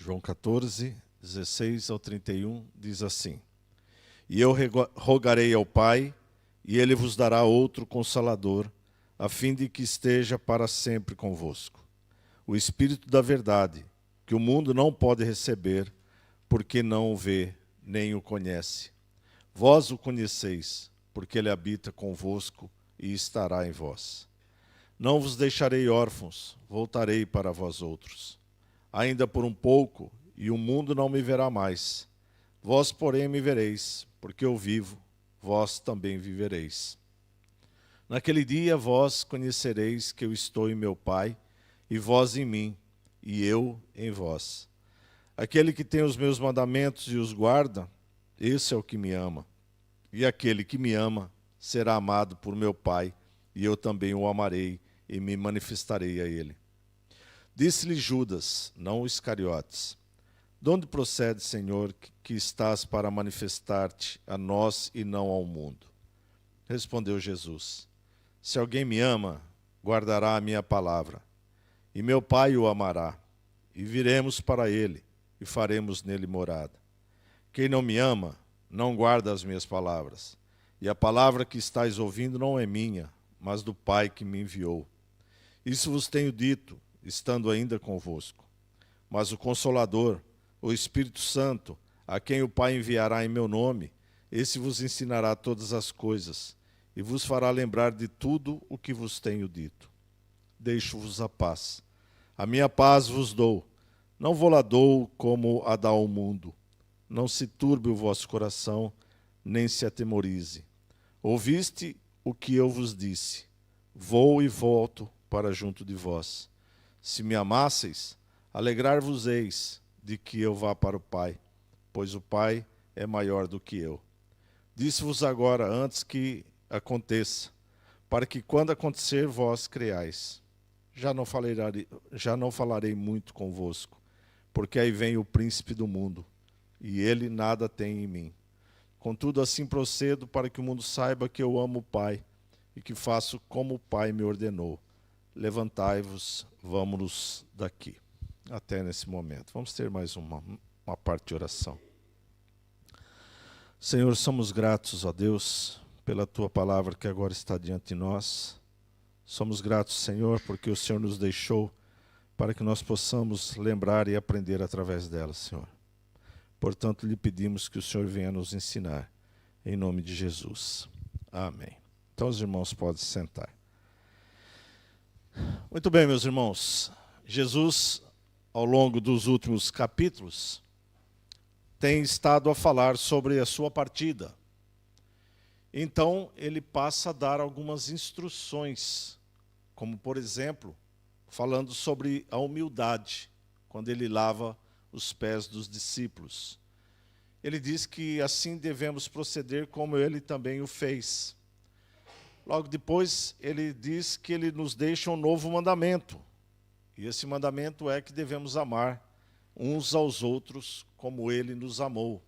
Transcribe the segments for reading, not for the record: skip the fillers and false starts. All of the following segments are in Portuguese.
João 14, 16 ao 31, diz assim: E eu rogarei ao Pai, e ele vos dará outro Consolador, a fim de que esteja para sempre convosco. O Espírito da verdade, que o mundo não pode receber, porque não o vê, nem o conhece. Vós o conheceis, porque ele habita convosco e estará em vós. Não vos deixarei órfãos, voltarei para vós outros. Ainda por um pouco, e o mundo não me verá mais. Vós, porém, me vereis, porque eu vivo, vós também vivereis. Naquele dia vós conhecereis que eu estou em meu Pai, e vós em mim, e eu em vós. Aquele que tem os meus mandamentos e os guarda, esse é o que me ama. E aquele que me ama será amado por meu Pai, e eu também o amarei e me manifestarei a ele. Disse-lhe Judas, não o Iscariotes: De onde procede, Senhor, que estás para manifestar-te a nós e não ao mundo? Respondeu Jesus: Se alguém me ama, guardará a minha palavra, e meu Pai o amará, e viremos para ele, e faremos nele morada. Quem não me ama, não guarda as minhas palavras, e a palavra que estáis ouvindo não é minha, mas do Pai que me enviou. Isso vos tenho dito, estando ainda convosco. Mas o Consolador, o Espírito Santo, a quem o Pai enviará em meu nome, esse vos ensinará todas as coisas, e vos fará lembrar de tudo o que vos tenho dito. Deixo-vos a paz. A minha paz vos dou. Não vou-la dou como a dá ao mundo. Não se turbe o vosso coração, nem se atemorize. Ouviste o que eu vos disse. Vou e volto para junto de vós. Se me amasseis, alegrar-vos-eis de que eu vá para o Pai, pois o Pai é maior do que eu. Disse-vos agora, antes que aconteça, para que quando acontecer vós creais. Já não falarei muito convosco, porque aí vem o príncipe do mundo, e ele nada tem em mim. Contudo, assim procedo para que o mundo saiba que eu amo o Pai, e que faço como o Pai me ordenou. Levantai-vos, vamos daqui. Até nesse momento. Vamos ter mais uma parte de oração. Senhor, somos gratos, ó Deus, pela Tua palavra que agora está diante de nós. Somos gratos, Senhor, porque o Senhor nos deixou para que nós possamos lembrar e aprender através dela, Senhor. Portanto, lhe pedimos que o Senhor venha nos ensinar, em nome de Jesus. Amém. Então, os irmãos podem se sentar. Muito bem, meus irmãos. Jesus, ao longo dos últimos capítulos, tem estado a falar sobre a sua partida. Então, ele passa a dar algumas instruções, como, por exemplo, falando sobre a humildade, quando ele lava os pés dos discípulos. Ele diz que assim devemos proceder como ele também o fez. Logo depois, ele diz que ele nos deixa um novo mandamento. E esse mandamento é que devemos amar uns aos outros como ele nos amou.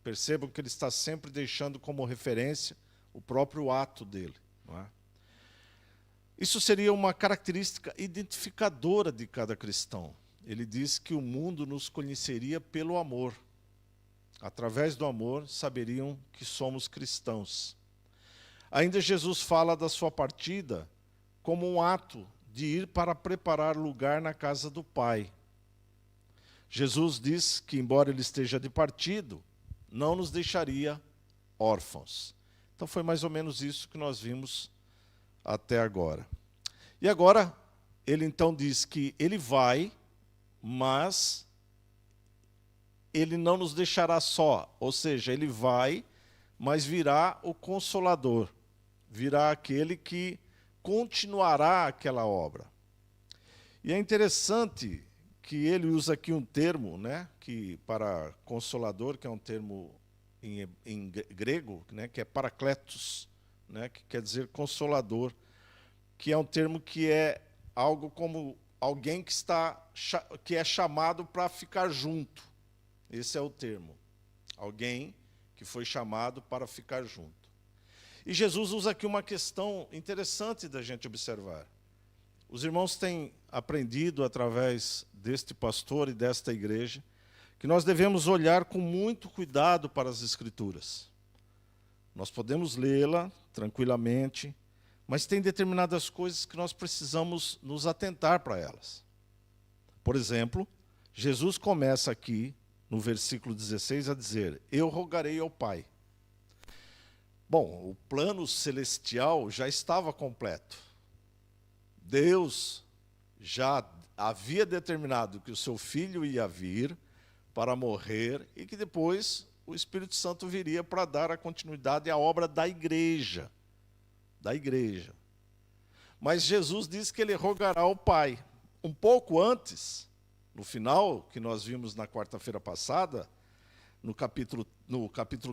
Percebam que ele está sempre deixando como referência o próprio ato dele. Não é? Isso seria uma característica identificadora de cada cristão. Ele diz que o mundo nos conheceria pelo amor. Através do amor, saberiam que somos cristãos. Ainda Jesus fala da sua partida como um ato de ir para preparar lugar na casa do Pai. Jesus diz que, embora ele esteja de partido, não nos deixaria órfãos. Então foi mais ou menos isso que nós vimos até agora. E agora, ele então diz que ele vai, mas ele não nos deixará só. Ou seja, ele vai, mas virá o Consolador. Virá aquele que continuará aquela obra. E é interessante que ele usa aqui um termo, né, que para consolador, que é um termo em grego, né, que é parakletos, né, que quer dizer consolador, que é um termo que é algo como alguém que é chamado para ficar junto. Esse é o termo. Alguém que foi chamado para ficar junto. E Jesus usa aqui uma questão interessante da gente observar. os irmãos têm aprendido através deste pastor e desta igreja que nós devemos olhar com muito cuidado para as Escrituras. Nós podemos lê-la tranquilamente, mas tem determinadas coisas que nós precisamos nos atentar para elas. Por exemplo, Jesus começa aqui, no versículo 16, a dizer: eu rogarei ao Pai. Bom, o plano celestial já estava completo. Deus já havia determinado que o seu Filho ia vir para morrer e que depois o Espírito Santo viria para dar a continuidade à obra da igreja. Da igreja. Mas Jesus diz que ele rogará ao Pai. Um pouco antes, no final, que nós vimos na quarta-feira passada, no capítulo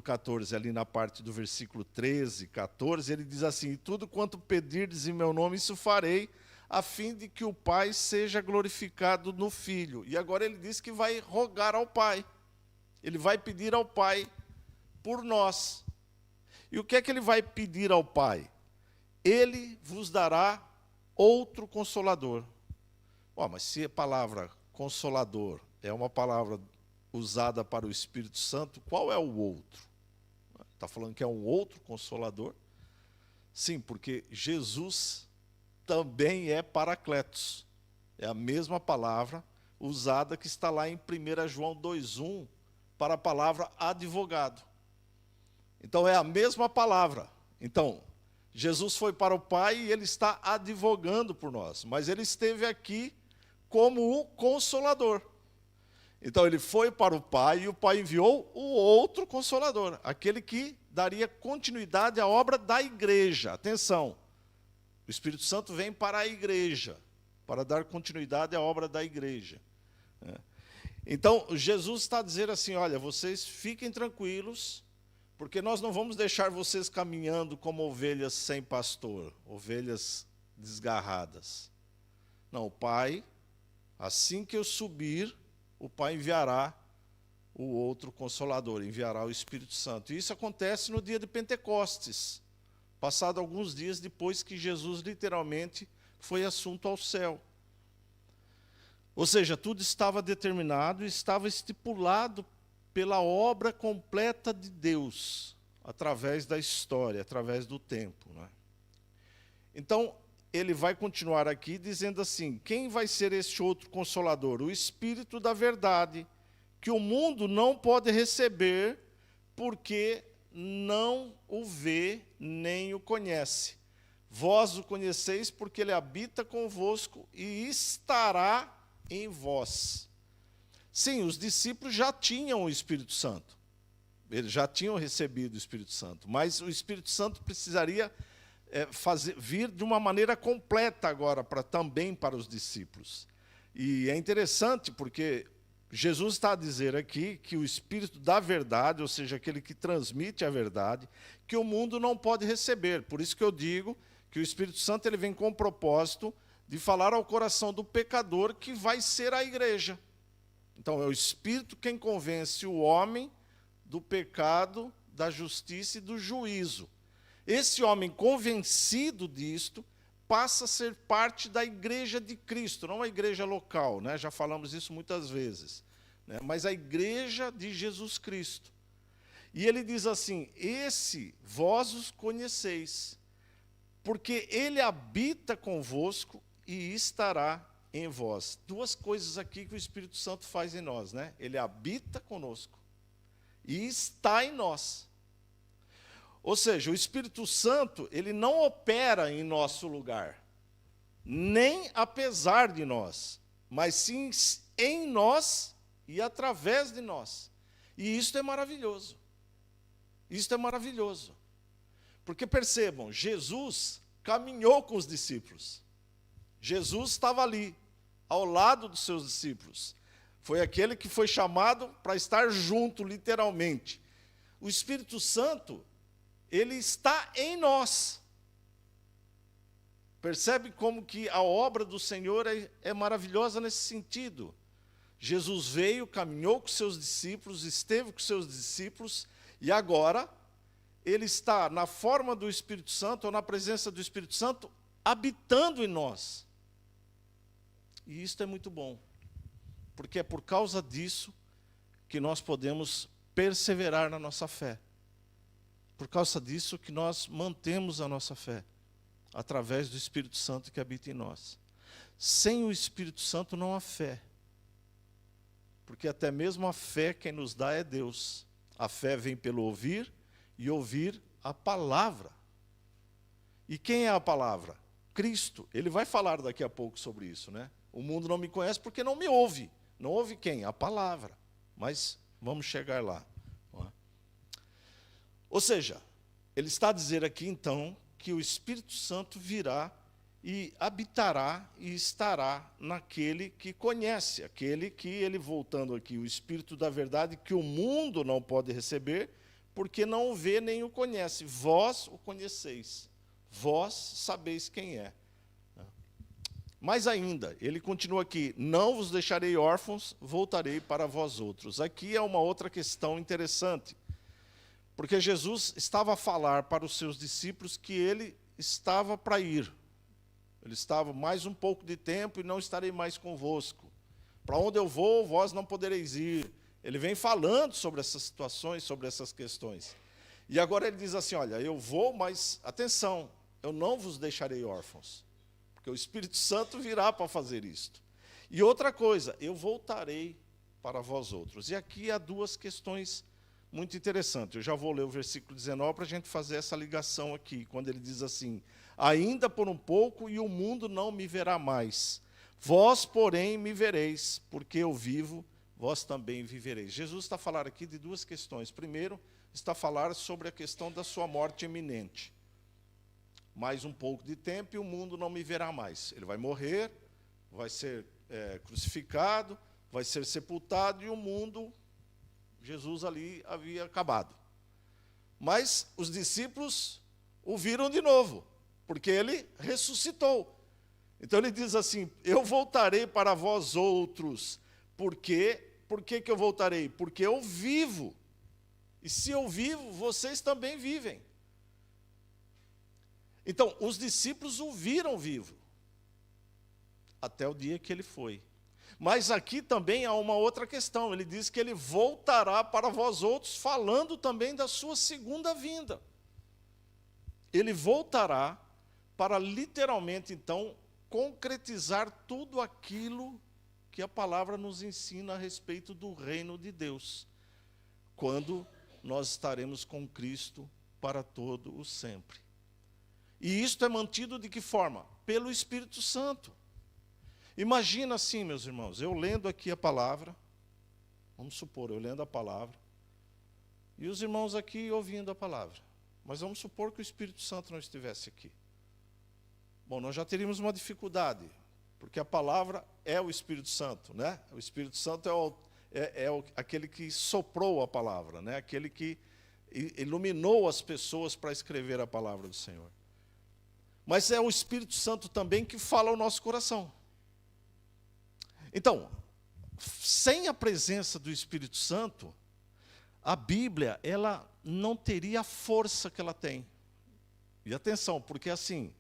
14, ali na parte do versículo 13, 14, ele diz assim: tudo quanto pedirdes em meu nome, isso farei, a fim de que o Pai seja glorificado no Filho. E agora ele diz que vai rogar ao Pai. Ele vai pedir ao Pai por nós. E o que é que ele vai pedir ao Pai? Ele vos dará outro Consolador. Mas se a palavra Consolador é uma palavra usada para o Espírito Santo, qual é o outro? Está falando que é um outro Consolador? Sim, porque Jesus também é Paracletos. É a mesma palavra usada que está lá em 1 João 2,1 para a palavra advogado. Então é a mesma palavra. Então, Jesus foi para o Pai e ele está advogando por nós, mas ele esteve aqui como o Consolador. Então ele foi para o Pai e o Pai enviou o outro Consolador, aquele que daria continuidade à obra da igreja. Atenção, o Espírito Santo vem para a igreja, para dar continuidade à obra da igreja. Então Jesus está a dizer assim: olha, vocês fiquem tranquilos, porque nós não vamos deixar vocês caminhando como ovelhas sem pastor, ovelhas desgarradas. Não, o Pai, assim que eu subir, o Pai enviará o outro Consolador, enviará o Espírito Santo. E isso acontece no dia de Pentecostes, passado alguns dias depois que Jesus literalmente foi assunto ao céu. Ou seja, tudo estava determinado e estava estipulado pela obra completa de Deus, através da história, através do tempo. Não é? Então, ele vai continuar aqui dizendo assim: quem vai ser este outro Consolador? O Espírito da verdade, que o mundo não pode receber, porque não o vê nem o conhece. Vós o conheceis, porque ele habita convosco e estará em vós. Sim, os discípulos já tinham o Espírito Santo. Eles já tinham recebido o Espírito Santo, mas o Espírito Santo precisaria vir de uma maneira completa agora também para os discípulos. E é interessante porque Jesus está a dizer aqui que o Espírito da verdade, ou seja, aquele que transmite a verdade, que o mundo não pode receber. Por isso que eu digo que o Espírito Santo ele vem com o propósito de falar ao coração do pecador, que vai ser a igreja. Então é o Espírito quem convence o homem do pecado, da justiça e do juízo. Esse homem convencido disto passa a ser parte da igreja de Cristo, não a igreja local, né? Já falamos isso muitas vezes, né? Mas a igreja de Jesus Cristo. E ele diz assim: esse vós os conheceis, porque ele habita convosco e estará em vós. Duas coisas aqui que o Espírito Santo faz em nós, né? Ele habita conosco e está em nós. Ou seja, o Espírito Santo, ele não opera em nosso lugar, nem apesar de nós, mas sim em nós e através de nós. E isto é maravilhoso. Isto é maravilhoso. Porque percebam, Jesus caminhou com os discípulos. Jesus estava ali, ao lado dos seus discípulos. Foi aquele que foi chamado para estar junto, literalmente. O Espírito Santo, ele está em nós. Percebe como que a obra do Senhor é maravilhosa nesse sentido. Jesus veio, caminhou com seus discípulos, esteve com seus discípulos, e agora ele está na forma do Espírito Santo, ou na presença do Espírito Santo, habitando em nós. E isto é muito bom, porque é por causa disso que nós podemos perseverar na nossa fé. Por causa disso que nós mantemos a nossa fé, através do Espírito Santo que habita em nós. Sem o Espírito Santo não há fé, porque até mesmo a fé quem nos dá é Deus. A fé vem pelo ouvir, e ouvir a palavra. E quem é a palavra? Cristo. Ele vai falar daqui a pouco sobre isso, né? O mundo não me conhece porque não me ouve. Não ouve quem? A palavra. Mas vamos chegar lá. Ou seja, ele está a dizer aqui, então, que o Espírito Santo virá e habitará e estará naquele que conhece, aquele que, ele voltando aqui, o Espírito da verdade, que o mundo não pode receber, porque não o vê nem o conhece. Vós o conheceis, vós sabeis quem é. Mais ainda, ele continua aqui, não vos deixarei órfãos, voltarei para vós outros. Aqui é uma outra questão interessante. Porque Jesus estava a falar para os seus discípulos que ele estava para ir. Ele estava mais um pouco de tempo e não estarei mais convosco. Para onde eu vou, vós não podereis ir. Ele vem falando sobre essas situações, sobre essas questões. E agora ele diz assim, olha, eu vou, mas atenção, eu não vos deixarei órfãos. Porque o Espírito Santo virá para fazer isto. E outra coisa, eu voltarei para vós outros. E aqui há duas questões muito interessante. Eu já vou ler o versículo 19 para a gente fazer essa ligação aqui, quando ele diz assim, ainda por um pouco e o mundo não me verá mais. Vós, porém, me vereis, porque eu vivo, vós também vivereis. Jesus está a falar aqui de duas questões. Primeiro, está a falar sobre a questão da sua morte iminente. Mais um pouco de tempo e o mundo não me verá mais. Ele vai morrer, vai ser crucificado, vai ser sepultado e o mundo... Jesus ali havia acabado. Mas os discípulos o viram de novo, porque ele ressuscitou. Então ele diz assim, eu voltarei para vós outros. Por que eu voltarei? Porque eu vivo. E se eu vivo, vocês também vivem. Então, os discípulos o viram vivo, até o dia que ele foi. Mas aqui também há uma outra questão. Ele diz que ele voltará para vós outros, falando também da sua segunda vinda. Ele voltará para literalmente, então, concretizar tudo aquilo que a palavra nos ensina a respeito do reino de Deus, quando nós estaremos com Cristo para todo o sempre. E isto é mantido de que forma? Pelo Espírito Santo. Imagina assim, meus irmãos, eu lendo aqui a palavra, vamos supor, eu lendo a palavra, e os irmãos aqui ouvindo a palavra. Mas vamos supor que o Espírito Santo não estivesse aqui. Bom, nós já teríamos uma dificuldade, porque a palavra é o Espírito Santo, né? O Espírito Santo é aquele que soprou a palavra, né? Aquele que iluminou as pessoas para escrever a palavra do Senhor. Mas é o Espírito Santo também que fala ao nosso coração. Então, sem a presença do Espírito Santo, a Bíblia ela não teria a força que ela tem. E atenção, porque assim,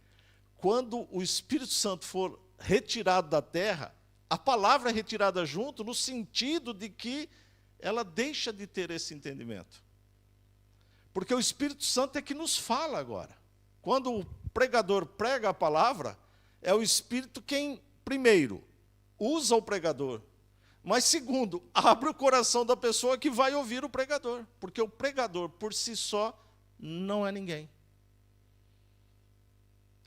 quando o Espírito Santo for retirado da terra, a palavra é retirada junto, no sentido de que ela deixa de ter esse entendimento. Porque o Espírito Santo é que nos fala agora. Quando o pregador prega a palavra, é o Espírito quem, primeiro, usa o pregador, mas segundo, abre o coração da pessoa que vai ouvir o pregador, porque o pregador por si só não é ninguém.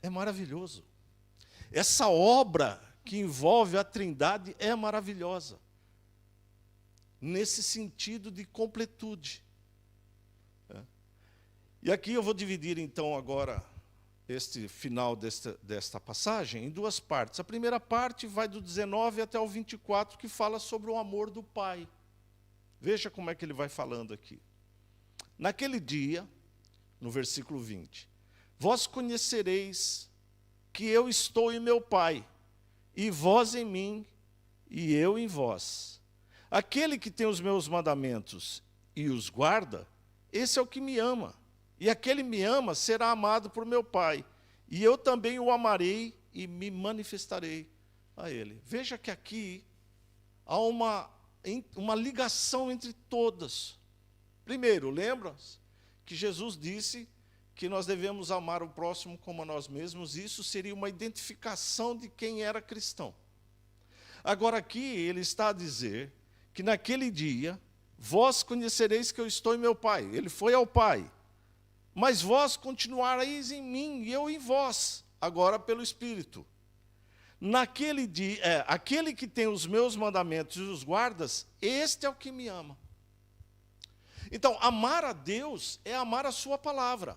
É maravilhoso. Essa obra que envolve a Trindade é maravilhosa, nesse sentido de completude. E aqui eu vou dividir então agora este final desta passagem em duas partes. A primeira parte vai do 19 até o 24, que fala sobre o amor do Pai. Veja como é que ele vai falando aqui. Naquele dia, no versículo 20, vós conhecereis que eu estou em meu Pai, e vós em mim, e eu em vós. Aquele que tem os meus mandamentos e os guarda, esse é o que me ama. E aquele me ama será amado por meu Pai. E eu também o amarei e me manifestarei a Ele. Veja que aqui há uma ligação entre todas. Primeiro, lembra que Jesus disse que nós devemos amar o próximo como a nós mesmos. Isso seria uma identificação de quem era cristão. Agora aqui ele está a dizer que naquele dia, vós conhecereis que eu estou em meu Pai. Ele foi ao Pai. Mas vós continuareis em mim e eu em vós, agora pelo Espírito. Naquele dia, aquele que tem os meus mandamentos e os guardas, este é o que me ama. Então, amar a Deus é amar a sua palavra.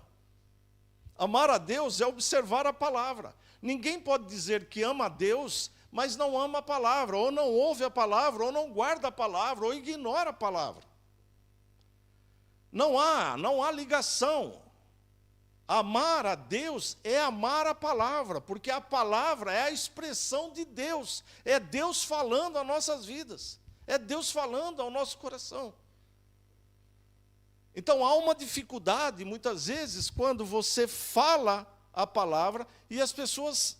Amar a Deus é observar a palavra. Ninguém pode dizer que ama a Deus, mas não ama a palavra, ou não ouve a palavra, ou não guarda a palavra, ou ignora a palavra. Não há ligação. Amar a Deus é amar a palavra, porque a palavra é a expressão de Deus, é Deus falando às nossas vidas, é Deus falando ao nosso coração. Então há uma dificuldade, muitas vezes, quando você fala a palavra e as pessoas,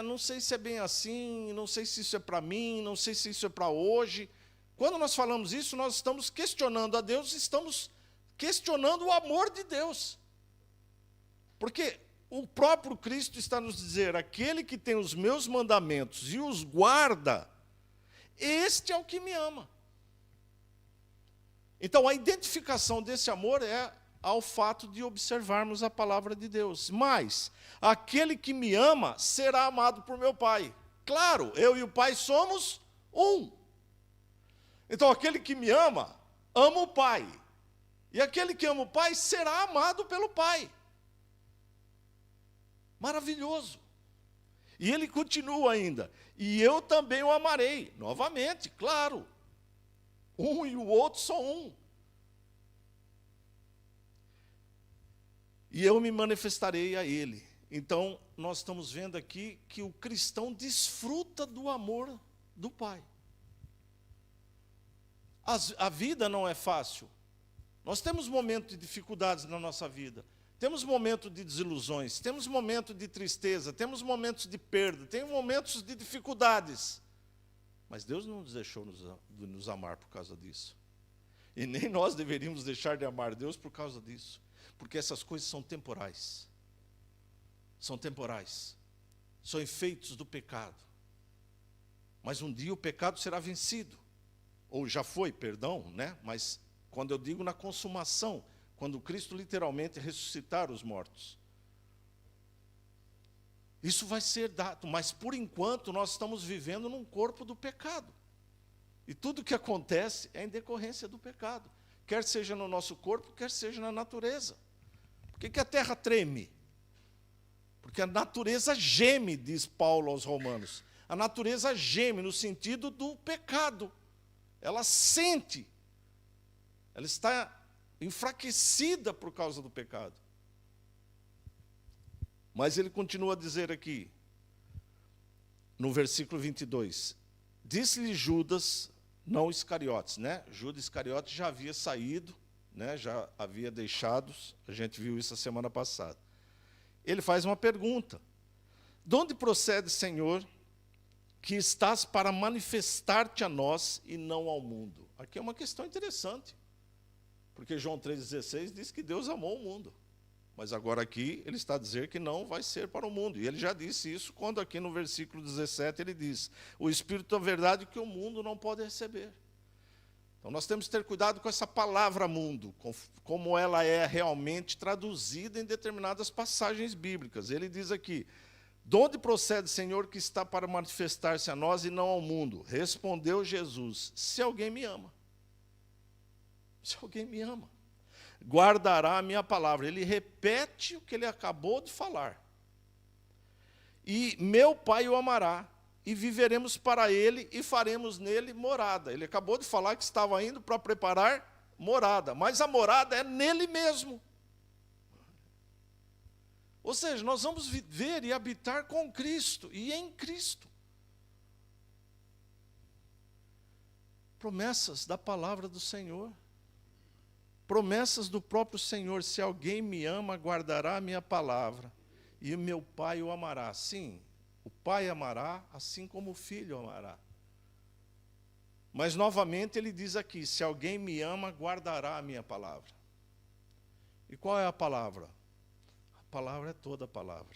não sei se é bem assim, não sei se isso é para mim, não sei se isso é para hoje. Quando nós falamos isso, nós estamos questionando a Deus, estamos questionando o amor de Deus. Porque o próprio Cristo está nos dizer, aquele que tem os meus mandamentos e os guarda, este é o que me ama. Então, a identificação desse amor é ao fato de observarmos a palavra de Deus. Mas, aquele que me ama será amado por meu Pai. Claro, eu e o Pai somos um. Então, aquele que me ama o Pai. E aquele que ama o Pai será amado pelo Pai. Maravilhoso. E ele continua ainda. E eu também o amarei. Novamente, claro. Um e o outro são um. E eu me manifestarei a ele. Então, nós estamos vendo aqui que o cristão desfruta do amor do Pai. A vida não é fácil. Nós temos momentos de dificuldades na nossa vida. Temos momentos de desilusões, temos momentos de tristeza, temos momentos de perda, temos momentos de dificuldades. Mas Deus não nos deixou de nos amar por causa disso. E nem nós deveríamos deixar de amar Deus por causa disso. Porque essas coisas são temporais. São temporais. São efeitos do pecado. Mas um dia o pecado será vencido. Ou já foi, perdão, né? Mas quando eu digo na consumação, quando Cristo literalmente ressuscitar os mortos. Isso vai ser dado, mas por enquanto nós estamos vivendo num corpo do pecado. E tudo que acontece é em decorrência do pecado. Quer seja no nosso corpo, quer seja na natureza. Por que a terra treme? Porque a natureza geme, diz Paulo aos Romanos. A natureza geme no sentido do pecado. Ela sente. Ela está enfraquecida por causa do pecado. Mas ele continua a dizer aqui, no versículo 22, disse-lhe Judas, não Iscariotes, né? Judas Iscariotes já havia saído, né? Já havia deixado, a gente viu isso a semana passada. Ele faz uma pergunta, de onde procede, Senhor, que estás para manifestar-te a nós e não ao mundo? Aqui é uma questão interessante. Porque João 3,16 diz que Deus amou o mundo. Mas agora aqui ele está a dizer que não vai ser para o mundo. E ele já disse isso quando aqui no versículo 17 ele diz, o Espírito é verdade que o mundo não pode receber. Então nós temos que ter cuidado com essa palavra mundo, como ela é realmente traduzida em determinadas passagens bíblicas. Ele diz aqui, de onde procede, Senhor, que está para manifestar-se a nós e não ao mundo? Respondeu Jesus, se alguém me ama. Se alguém me ama, guardará a minha palavra. Ele repete o que ele acabou de falar. E meu Pai o amará, e viveremos para ele, e faremos nele morada. Ele acabou de falar que estava indo para preparar morada, mas a morada é nele mesmo. Ou seja, nós vamos viver e habitar com Cristo, e em Cristo. Promessas da palavra do Senhor. Promessas do próprio Senhor, se alguém me ama, guardará a minha palavra, e o meu Pai o amará. Sim, pai amará, assim como o filho amará. Mas, novamente, ele diz aqui, se alguém me ama, guardará a minha palavra. E qual é a palavra? A palavra é toda a palavra.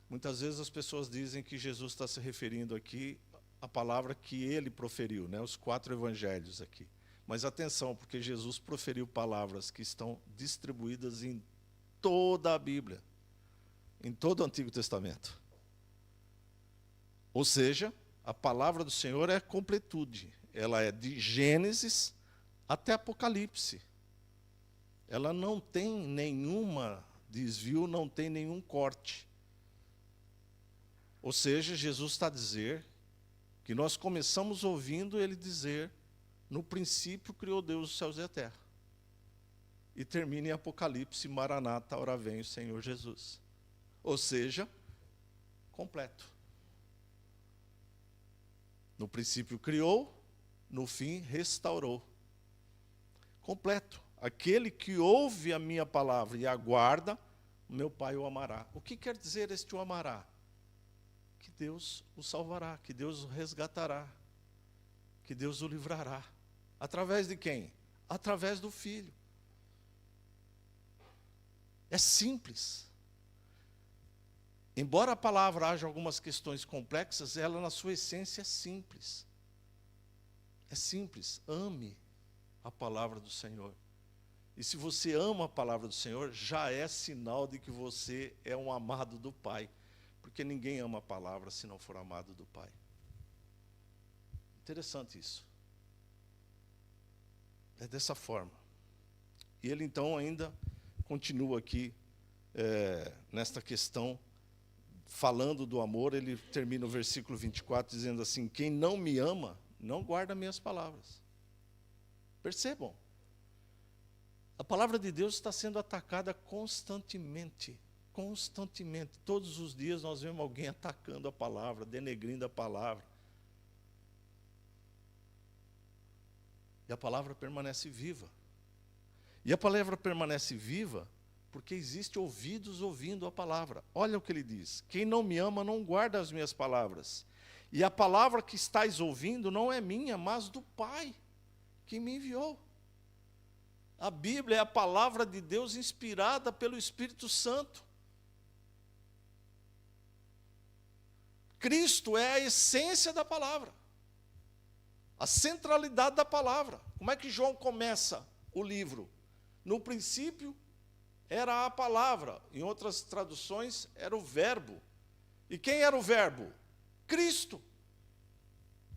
Muitas vezes as pessoas dizem que Jesus está se referindo aqui à palavra que ele proferiu, né? Os 4 evangelhos aqui. Mas atenção, porque Jesus proferiu palavras que estão distribuídas em toda a Bíblia, em todo o Antigo Testamento. Ou seja, a palavra do Senhor é completude. Ela é de Gênesis até Apocalipse. Ela não tem nenhuma desvio, não tem nenhum corte. Ou seja, Jesus está a dizer que nós começamos ouvindo ele dizer, no princípio criou Deus os céus e a terra. E termina em Apocalipse, Maranata, ora vem o Senhor Jesus. Ou seja, completo. No princípio criou, no fim restaurou. Completo. Aquele que ouve a minha palavra e aguarda, meu Pai o amará. O que quer dizer este o amará? Que Deus o salvará, que Deus o resgatará, que Deus o livrará. Através de quem? Através do Filho. É simples. Embora a palavra haja algumas questões complexas, ela na sua essência é simples. É simples. Ame a palavra do Senhor. E se você ama a palavra do Senhor, já é sinal de que você é um amado do Pai. Porque ninguém ama a palavra se não for amado do Pai. Interessante isso. É dessa forma. E ele então ainda continua aqui nesta questão, falando do amor. Ele termina o versículo 24 dizendo assim, quem não me ama, não guarda minhas palavras. Percebam, a palavra de Deus está sendo atacada constantemente. Constantemente, todos os dias nós vemos alguém atacando a palavra, denegrindo a palavra. E a palavra permanece viva. E a palavra permanece viva porque existe ouvidos ouvindo a palavra. Olha o que ele diz, quem não me ama não guarda as minhas palavras. E a palavra que estáis ouvindo não é minha, mas do Pai que me enviou. A Bíblia é a palavra de Deus inspirada pelo Espírito Santo. Cristo é a essência da palavra, a centralidade da palavra. Como é que João começa o livro? No princípio era a palavra, em outras traduções era o verbo. E quem era o verbo? Cristo.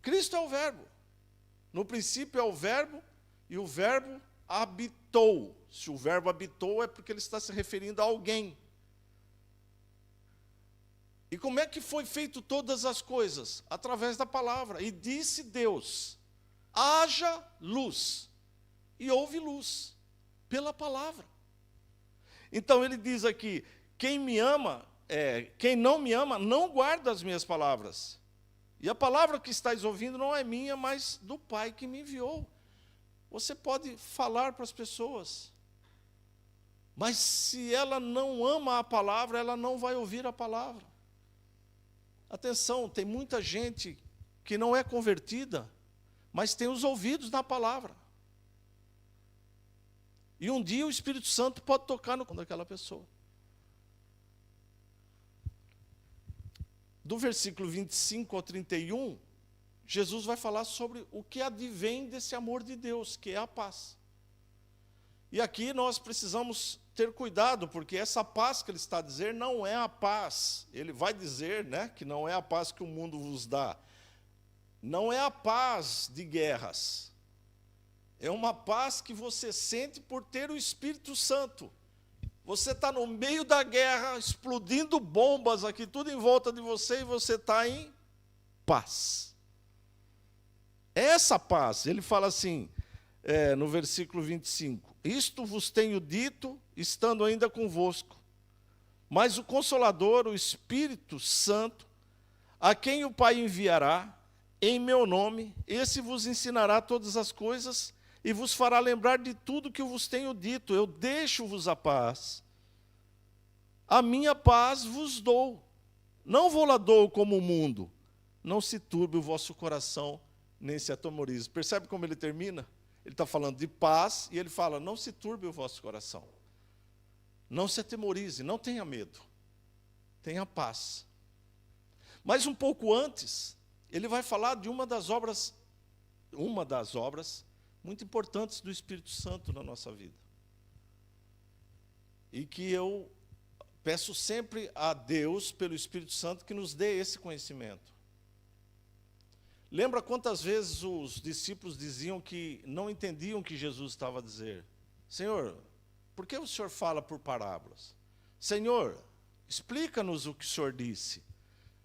Cristo é o verbo. No princípio é o verbo, e o verbo habitou. Se o verbo habitou é porque ele está se referindo a alguém. E como é que foi feito todas as coisas? Através da palavra. E disse Deus, haja luz. E houve luz, pela palavra. Então ele diz aqui, quem não me ama, não guarda as minhas palavras. E a palavra que estáis ouvindo não é minha, mas do Pai que me enviou. Você pode falar para as pessoas, mas se ela não ama a palavra, ela não vai ouvir a palavra. Atenção, tem muita gente que não é convertida, mas tem os ouvidos na palavra. E um dia o Espírito Santo pode tocar no coração daquela pessoa. Do versículo 25 ao 31, Jesus vai falar sobre o que advém desse amor de Deus, que é a paz. E aqui nós precisamos ter cuidado, porque essa paz que ele está a dizer não é a paz. Ele vai dizer, né, que não é a paz que o mundo vos dá. Não é a paz de guerras. É uma paz que você sente por ter o Espírito Santo. Você está no meio da guerra, explodindo bombas aqui, tudo em volta de você, e você está em paz. Essa paz, ele fala assim, no versículo 25, isto vos tenho dito, estando ainda convosco, mas o Consolador, o Espírito Santo, a quem o Pai enviará, em meu nome, esse vos ensinará todas as coisas, e vos fará lembrar de tudo que eu vos tenho dito. Eu deixo-vos a paz. A minha paz vos dou. Não vou lá dou como o mundo. Não se turbe o vosso coração, nem se atemorize. Percebe como ele termina? Ele está falando de paz, e ele fala, não se turbe o vosso coração. Não se atemorize, não tenha medo. Tenha paz. Mas um pouco antes, ele vai falar de uma das obras muito importantes do Espírito Santo na nossa vida. E que eu peço sempre a Deus, pelo Espírito Santo, que nos dê esse conhecimento. Lembra quantas vezes os discípulos diziam que não entendiam o que Jesus estava a dizer? Senhor, por que o Senhor fala por parábolas? Senhor, explica-nos o que o Senhor disse.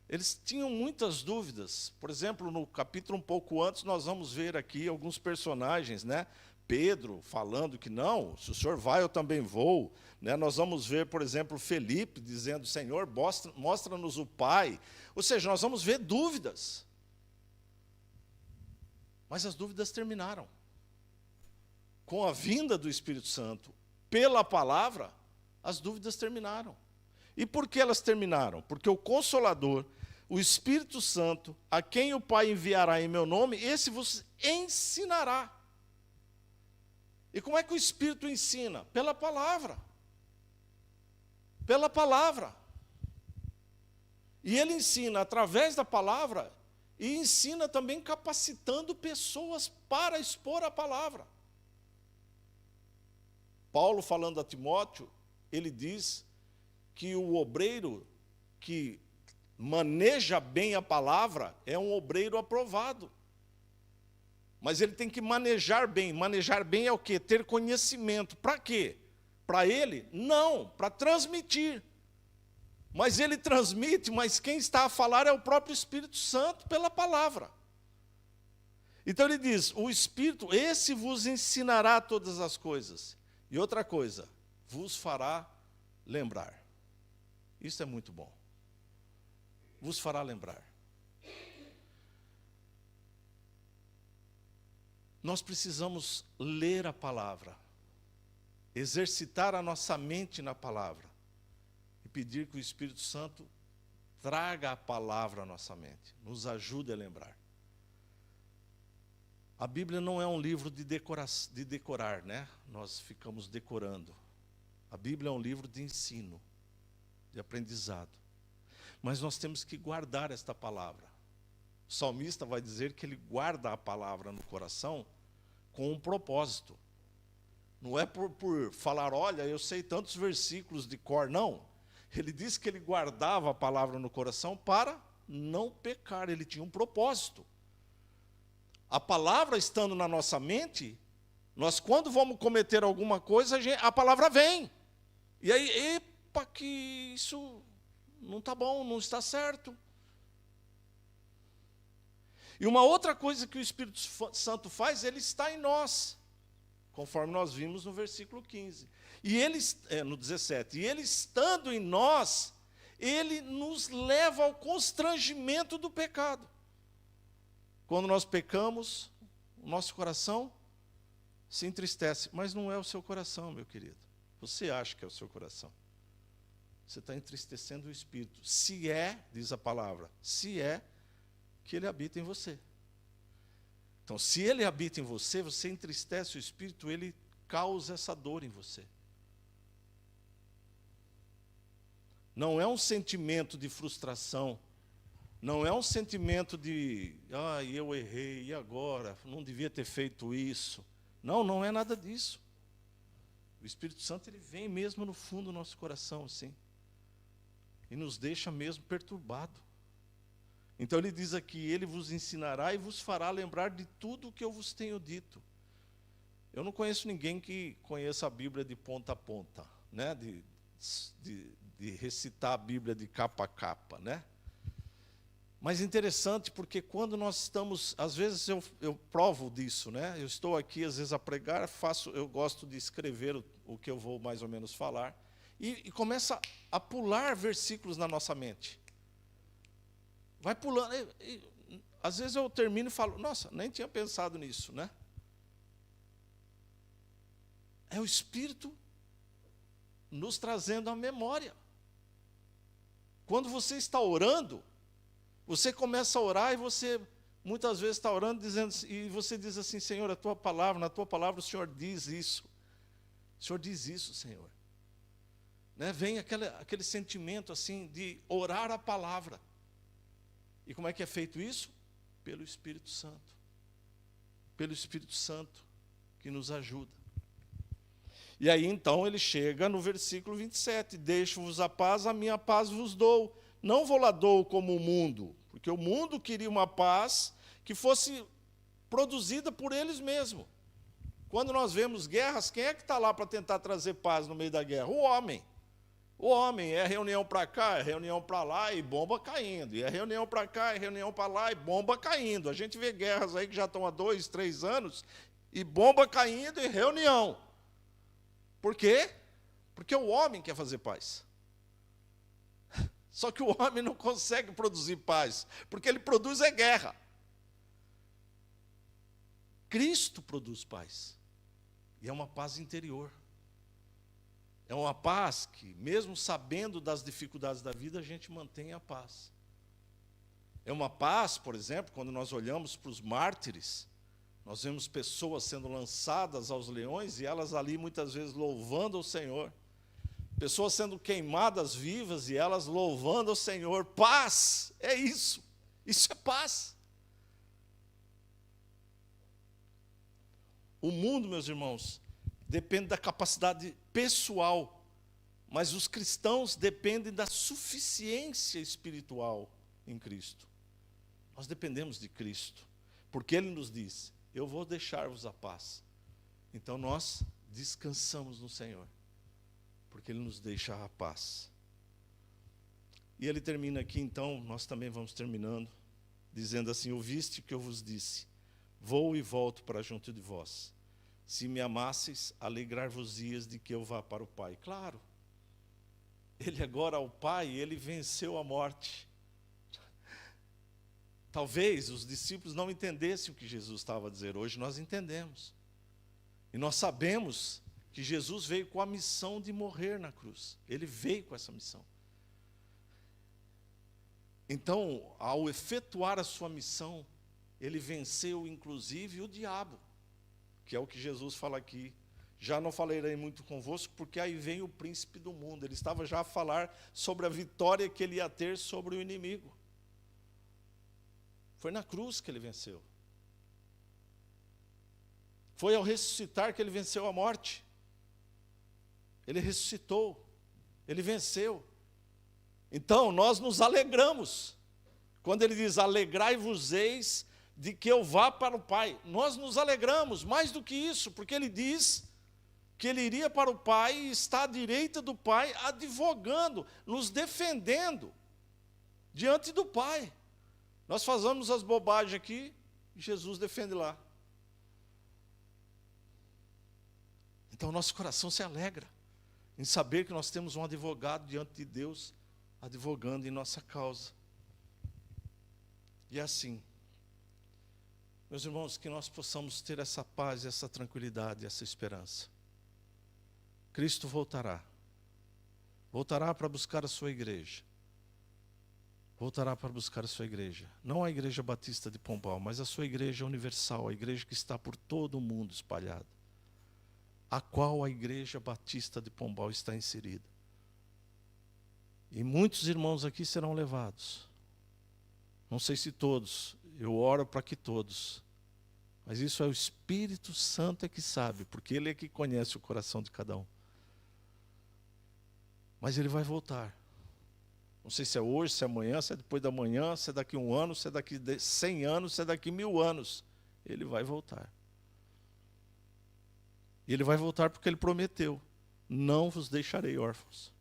Eles tinham muitas dúvidas. Por exemplo, no capítulo um pouco antes, nós vamos ver aqui alguns personagens, né? Pedro falando que não, se o Senhor vai, eu também vou. Né? Nós vamos ver, por exemplo, Felipe dizendo, Senhor, mostra-nos o Pai. Ou seja, nós vamos ver dúvidas. Mas as dúvidas terminaram. Com a vinda do Espírito Santo, pela palavra, as dúvidas terminaram. E por que elas terminaram? Porque o Consolador, o Espírito Santo, a quem o Pai enviará em meu nome, esse vos ensinará. E como é que o Espírito ensina? Pela palavra. Pela palavra. E ele ensina através da palavra e ensina também capacitando pessoas para expor a palavra. Paulo, falando a Timóteo, ele diz que o obreiro que maneja bem a palavra é um obreiro aprovado. Mas ele tem que manejar bem. Manejar bem é o quê? Ter conhecimento. Para quê? Para ele? Não, para transmitir. Mas ele transmite, mas quem está a falar é o próprio Espírito Santo pela palavra. Então ele diz, o Espírito, esse vos ensinará todas as coisas. E outra coisa, vos fará lembrar. Isso é muito bom. Vos fará lembrar. Nós precisamos ler a palavra, exercitar a nossa mente na palavra e pedir que o Espírito Santo traga a palavra à nossa mente, nos ajude a lembrar. A Bíblia não é um livro de decorar, né? Nós ficamos decorando. A Bíblia é um livro de ensino, de aprendizado. Mas nós temos que guardar esta palavra. O salmista vai dizer que ele guarda a palavra no coração com um propósito. Não é por falar, olha, eu sei tantos versículos de cor, não. Ele diz que ele guardava a palavra no coração para não pecar, ele tinha um propósito. A palavra estando na nossa mente, nós quando vamos cometer alguma coisa, a palavra vem. E aí, epa, que isso não está bom, não está certo. E uma outra coisa que o Espírito Santo faz, ele está em nós, conforme nós vimos no versículo 15. E ele, no 17, e ele estando em nós, ele nos leva ao constrangimento do pecado. Quando nós pecamos, o nosso coração se entristece, mas não é o seu coração, meu querido. Você acha que é o seu coração. Você está entristecendo o Espírito. Se é, diz a palavra, se é que ele habita em você. Então, se ele habita em você, você entristece o Espírito, ele causa essa dor em você. Não é um sentimento de frustração, não é um sentimento de, eu errei, e agora? Não devia ter feito isso. Não, não é nada disso. O Espírito Santo, ele vem mesmo no fundo do nosso coração, assim, e nos deixa mesmo perturbado. Então ele diz aqui, ele vos ensinará e vos fará lembrar de tudo o que eu vos tenho dito. Eu não conheço ninguém que conheça a Bíblia de ponta a ponta, né? De recitar a Bíblia de capa a capa, né? Mas interessante porque quando nós estamos, às vezes eu provo disso, né? Eu estou aqui às vezes a pregar, eu gosto de escrever o que eu vou mais ou menos falar, e começa a pular versículos na nossa mente. Vai pulando, às vezes eu termino e falo, nossa, nem tinha pensado nisso, né? É o Espírito nos trazendo à memória. Quando você está orando, você começa a orar e você muitas vezes está orando dizendo, e você diz assim, Senhor, na tua palavra o Senhor diz isso. O Senhor diz isso, Senhor. Né? Vem aquele sentimento assim de orar a palavra. E como é que é feito isso? Pelo Espírito Santo. Pelo Espírito Santo que nos ajuda. E aí então ele chega no versículo 27, deixo-vos a minha paz vos dou. Não vou lá dou como o mundo, porque o mundo queria uma paz que fosse produzida por eles mesmos. Quando nós vemos guerras, quem é que está lá para tentar trazer paz no meio da guerra? O homem. O homem é reunião para cá, é reunião para lá e bomba caindo. E é reunião para cá, é reunião para lá e bomba caindo. A gente vê guerras aí que já estão há 2, 3 anos e bomba caindo e reunião. Por quê? Porque o homem quer fazer paz. Só que o homem não consegue produzir paz, porque ele produz é guerra. Cristo produz paz. E é uma paz interior. É uma paz que, mesmo sabendo das dificuldades da vida, a gente mantém a paz. É uma paz, por exemplo, quando nós olhamos para os mártires, nós vemos pessoas sendo lançadas aos leões e elas ali muitas vezes louvando o Senhor. Pessoas sendo queimadas vivas e elas louvando o Senhor. Paz, é isso. Isso é paz. O mundo, meus irmãos, depende da capacidade pessoal, mas os cristãos dependem da suficiência espiritual em Cristo. Nós dependemos de Cristo, porque Ele nos diz, eu vou deixar-vos a paz. Então nós descansamos no Senhor, porque Ele nos deixa a paz. E ele termina aqui, então, nós também vamos terminando, dizendo assim, ouviste o que eu vos disse, vou e volto para junto de vós. Se me amasseis, alegrar-vos-ias de que eu vá para o Pai. Claro, ele agora ao Pai, ele venceu a morte. Talvez os discípulos não entendessem o que Jesus estava a dizer. Hoje nós entendemos. E nós sabemos que Jesus veio com a missão de morrer na cruz. Ele veio com essa missão. Então, ao efetuar a sua missão, ele venceu inclusive o diabo, que é o que Jesus fala aqui. Já não falarei muito convosco, porque aí vem o príncipe do mundo. Ele estava já a falar sobre a vitória que ele ia ter sobre o inimigo. Foi na cruz que ele venceu. Foi ao ressuscitar que ele venceu a morte. Ele ressuscitou. Ele venceu. Então, nós nos alegramos. Quando ele diz, alegrai-vos-eis de que eu vá para o Pai. Nós nos alegramos, mais do que isso, porque ele diz que ele iria para o Pai e está à direita do Pai, advogando, nos defendendo diante do Pai. Nós fazemos as bobagens aqui, e Jesus defende lá. Então, nosso coração se alegra em saber que nós temos um advogado diante de Deus, advogando em nossa causa. E assim, meus irmãos, que nós possamos ter essa paz, essa tranquilidade, essa esperança. Cristo voltará. Voltará para buscar a sua igreja. Voltará para buscar a sua igreja. Não a igreja batista de Pombal, mas a sua igreja universal, a igreja que está por todo o mundo espalhada. A qual a igreja batista de Pombal está inserida. E muitos irmãos aqui serão levados. Não sei se todos, eu oro para que todos. Mas isso é o Espírito Santo é que sabe, porque Ele é que conhece o coração de cada um. Mas Ele vai voltar. Não sei se é hoje, se é amanhã, se é depois da manhã, se é daqui 1 ano, se é daqui 100 anos, se é daqui 1000 anos. Ele vai voltar. E Ele vai voltar porque Ele prometeu, não vos deixarei órfãos.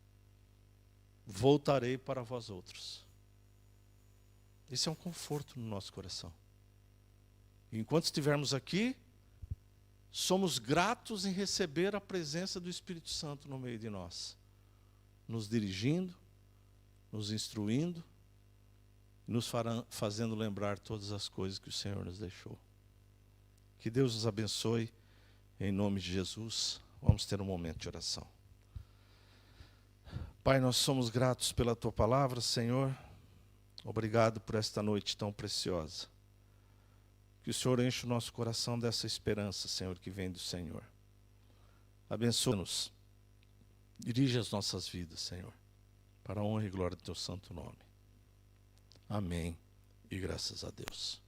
Voltarei para vós outros. Esse é um conforto no nosso coração. E enquanto estivermos aqui, somos gratos em receber a presença do Espírito Santo no meio de nós, nos dirigindo, nos instruindo, nos fazendo lembrar todas as coisas que o Senhor nos deixou. Que Deus nos abençoe, em nome de Jesus. Vamos ter um momento de oração. Pai, nós somos gratos pela Tua palavra, Senhor. Obrigado por esta noite tão preciosa. Que o Senhor enche o nosso coração dessa esperança, Senhor, que vem do Senhor. Abençoa-nos. Dirige as nossas vidas, Senhor, para a honra e glória do Teu santo nome. Amém. E graças a Deus.